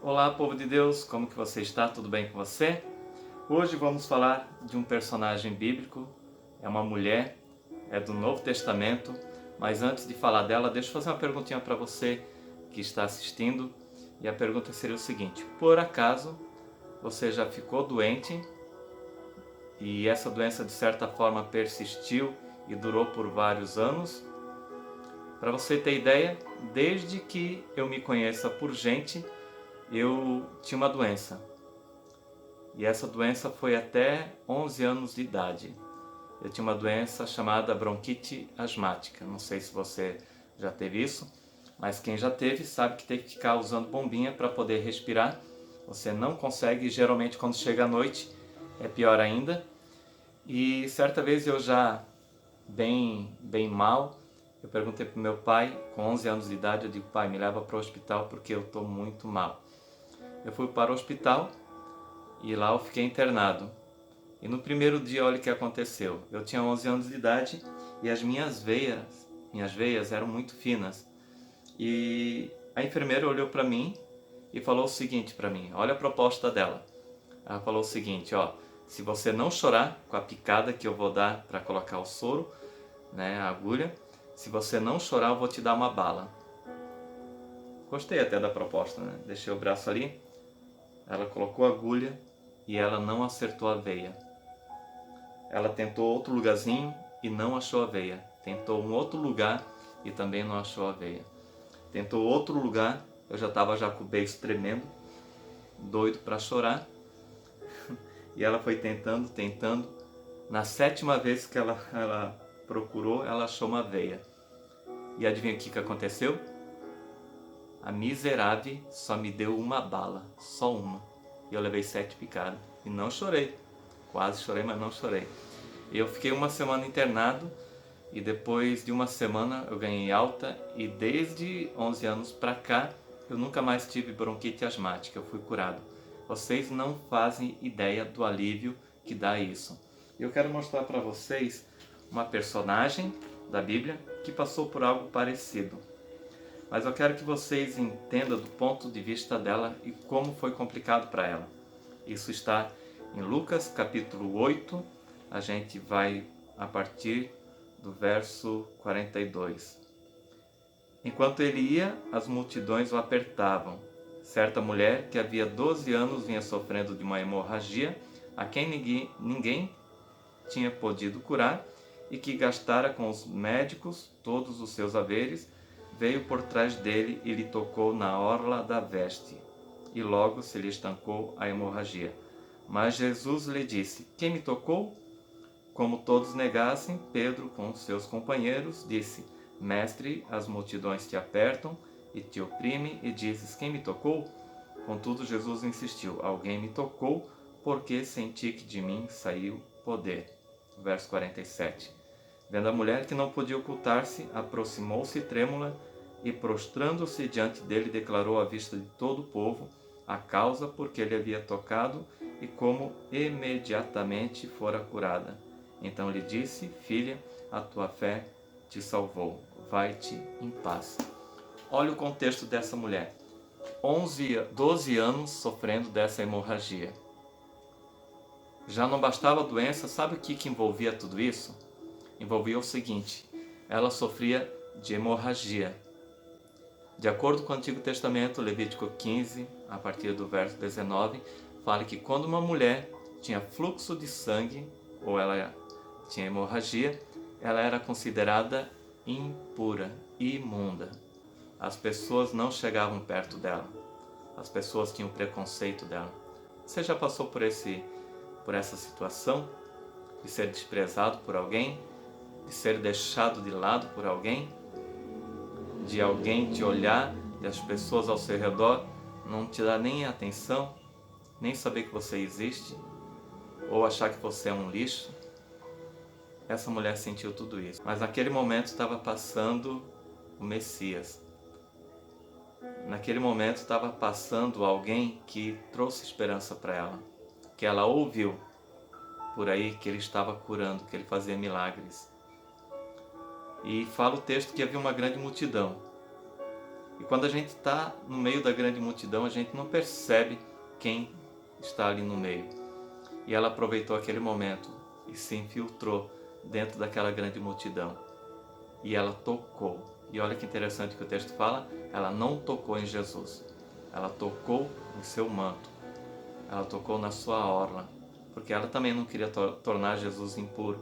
Olá, povo de Deus, como que você está? Tudo bem com você? Hoje vamos falar de um personagem bíblico, é uma mulher, é do Novo Testamento, mas antes de falar dela, deixa eu fazer uma perguntinha para você que está assistindo, e a pergunta seria o seguinte: por acaso você já ficou doente e essa doença de certa forma persistiu e durou por vários anos? Para você ter ideia, desde que eu me conheça por gente, eu tinha uma doença. E essa doença foi até 11 anos de idade. Eu tinha uma doença chamada bronquite asmática. Não sei se você já teve isso, mas quem já teve sabe que tem que ficar usando bombinha para poder respirar. Você não consegue, geralmente quando chega à noite é pior ainda. E certa vez eu já bem mal, eu perguntei para o meu pai, com 11 anos de idade, eu digo: pai, me leva para o hospital porque eu estou muito mal. Eu fui para o hospital e lá eu fiquei internado. E no primeiro dia, olha o que aconteceu. Eu tinha 11 anos de idade e as minhas veias eram muito finas. E a enfermeira olhou para mim e falou o seguinte para mim: olha a proposta dela. Ela falou o seguinte: ó, se você não chorar com a picada que eu vou dar para colocar o soro, né, a agulha, se você não chorar, eu vou te dar uma bala. Gostei até da proposta, né? Deixei o braço ali, ela colocou a agulha e ela não acertou a veia. Ela tentou outro lugarzinho e não achou a veia. Tentou um outro lugar e também não achou a veia. Tentou outro lugar, eu já estava já com o beiço tremendo, doido para chorar. E ela foi tentando. Na sétima vez que ela procurou, ela achou uma veia. E adivinha o que aconteceu? A miserável só me deu uma bala, só uma. E eu levei 7 picadas. E não chorei. Quase chorei, mas não chorei. E eu fiquei uma semana internado e depois de uma semana eu ganhei alta e desde 11 anos para cá eu nunca mais tive bronquite asmática, eu fui curado. Vocês não fazem ideia do alívio que dá isso. Eu quero mostrar para vocês uma personagem da Bíblia que passou por algo parecido. Mas eu quero que vocês entendam do ponto de vista dela e como foi complicado para ela. Isso está em Lucas capítulo 8, a gente vai a partir do verso 42. Enquanto ele ia, as multidões o apertavam. Certa mulher que havia 12 anos vinha sofrendo de uma hemorragia, a quem ninguém tinha podido curar e que gastara com os médicos todos os seus haveres, veio por trás dele e lhe tocou na orla da veste, e logo se lhe estancou a hemorragia. Mas Jesus lhe disse: quem me tocou? Como todos negassem, Pedro, com seus companheiros, disse: mestre, as multidões te apertam e te oprimem, e dizes: quem me tocou? Contudo, Jesus insistiu: alguém me tocou, porque senti que de mim saiu poder. Verso 47. Vendo a mulher que não podia ocultar-se, aproximou-se trêmula e, prostrando-se diante dele, declarou à vista de todo o povo a causa por que ele havia tocado e como imediatamente fora curada. Então lhe disse: filha, a tua fé te salvou, vai-te em paz. Olha o contexto dessa mulher. 12 anos sofrendo dessa hemorragia. Já não bastava a doença, sabe o que envolvia tudo isso? Envolvia o seguinte: ela sofria de hemorragia. De acordo com o Antigo Testamento, Levítico 15, a partir do verso 19, fala que quando uma mulher tinha fluxo de sangue, ou ela tinha hemorragia, ela era considerada impura, imunda. As pessoas não chegavam perto dela. As pessoas tinham preconceito dela. Você já passou por essa situação de ser desprezado por alguém, de ser deixado de lado por alguém, de alguém te olhar e as pessoas ao seu redor não te dar nem atenção, nem saber que você existe, ou achar que você é um lixo? Essa mulher sentiu tudo isso. Mas naquele momento estava passando o Messias. Naquele momento estava passando alguém que trouxe esperança para ela, que ela ouviu por aí que ele estava curando, que ele fazia milagres. E fala o texto que havia uma grande multidão. E quando a gente está no meio da grande multidão, a gente não percebe quem está ali no meio. E ela aproveitou aquele momento e se infiltrou dentro daquela grande multidão. E ela tocou. E olha que interessante que o texto fala, ela não tocou em Jesus. Ela tocou em seu manto. Ela tocou na sua orla. Porque ela também não queria tornar Jesus impuro.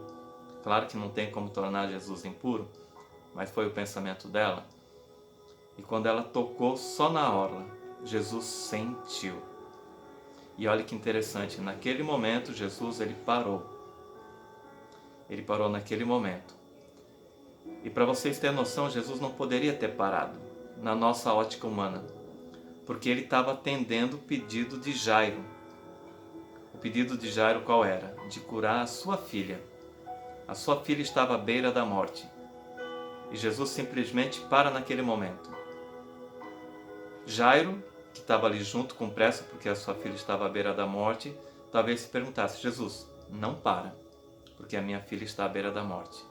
Claro que não tem como tornar Jesus impuro, mas foi o pensamento dela. E quando ela tocou só na orla, Jesus sentiu. E olha que interessante, naquele momento Jesus ele parou. Ele parou naquele momento. E para vocês terem noção, Jesus não poderia ter parado, na nossa ótica humana, porque ele estava atendendo o pedido de Jairo. O pedido de Jairo qual era? De curar a sua filha. A sua filha estava à beira da morte. E Jesus simplesmente para naquele momento. Jairo, que estava ali junto com pressa, porque a sua filha estava à beira da morte, talvez se perguntasse, Jesus, não para, porque a minha filha está à beira da morte.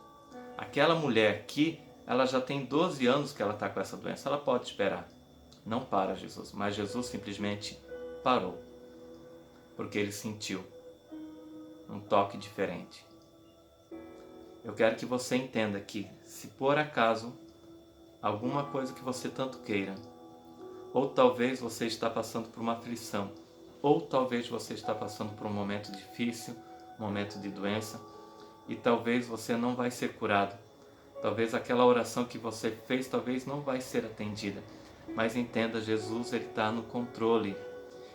Aquela mulher que ela já tem 12 anos que ela está com essa doença, ela pode esperar. Não para, Jesus. Mas Jesus simplesmente parou, porque ele sentiu um toque diferente. Eu quero que você entenda que, se por acaso, alguma coisa que você tanto queira, ou talvez você está passando por uma aflição, ou talvez você está passando por um momento difícil, um momento de doença, e talvez você não vai ser curado. Talvez aquela oração que você fez, talvez não vai ser atendida. Mas entenda, Jesus ele está no controle.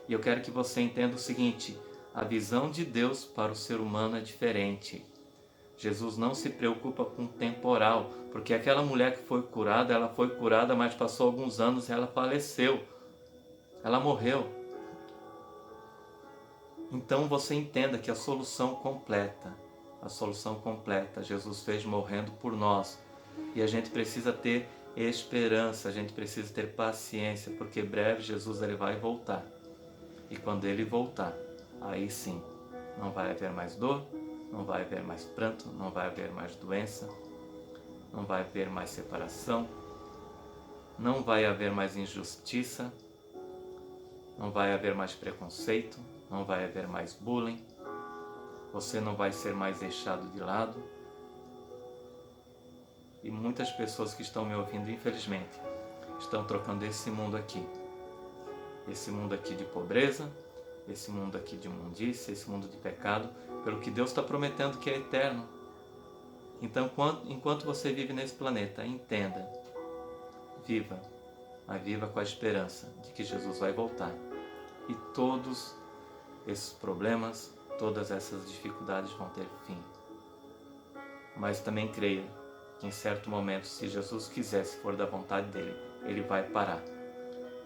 E eu quero que você entenda o seguinte, a visão de Deus para o ser humano é diferente. Jesus não se preocupa com o temporal, porque aquela mulher que foi curada, ela foi curada, mas passou alguns anos e ela faleceu. Ela morreu. Então você entenda que a solução completa, Jesus fez morrendo por nós. E a gente precisa ter esperança, a gente precisa ter paciência, porque breve Jesus ele vai voltar. E quando ele voltar, aí sim, não vai haver mais dor, não vai haver mais pranto, não vai haver mais doença, não vai haver mais separação, não vai haver mais injustiça, não vai haver mais preconceito, não vai haver mais bullying, você não vai ser mais deixado de lado. E muitas pessoas que estão me ouvindo, infelizmente, estão trocando esse mundo aqui de pobreza, esse mundo aqui de imundícia, esse mundo de pecado, pelo que Deus está prometendo que é eterno. Então, enquanto você vive nesse planeta, entenda, viva, mas viva com a esperança de que Jesus vai voltar. E todos esses problemas, todas essas dificuldades vão ter fim. Mas também creia que em certo momento, se Jesus quiser, se for da vontade dele, ele vai parar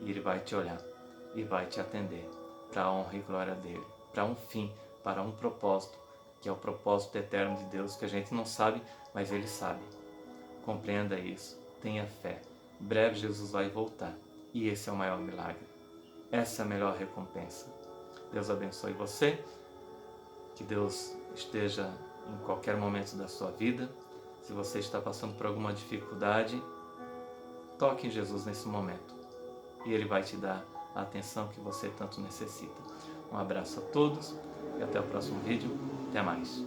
e ele vai te olhar e vai te atender para a honra e glória dele, para um fim, para um propósito, que é o propósito eterno de Deus, que a gente não sabe, mas ele sabe. Compreenda isso, tenha fé. Breve Jesus vai voltar e esse é o maior milagre. Essa é a melhor recompensa. Deus abençoe você, que Deus esteja em qualquer momento da sua vida. Se você está passando por alguma dificuldade, toque em Jesus nesse momento e Ele vai te dar a atenção que você tanto necessita. Um abraço a todos e até o próximo vídeo. Até mais.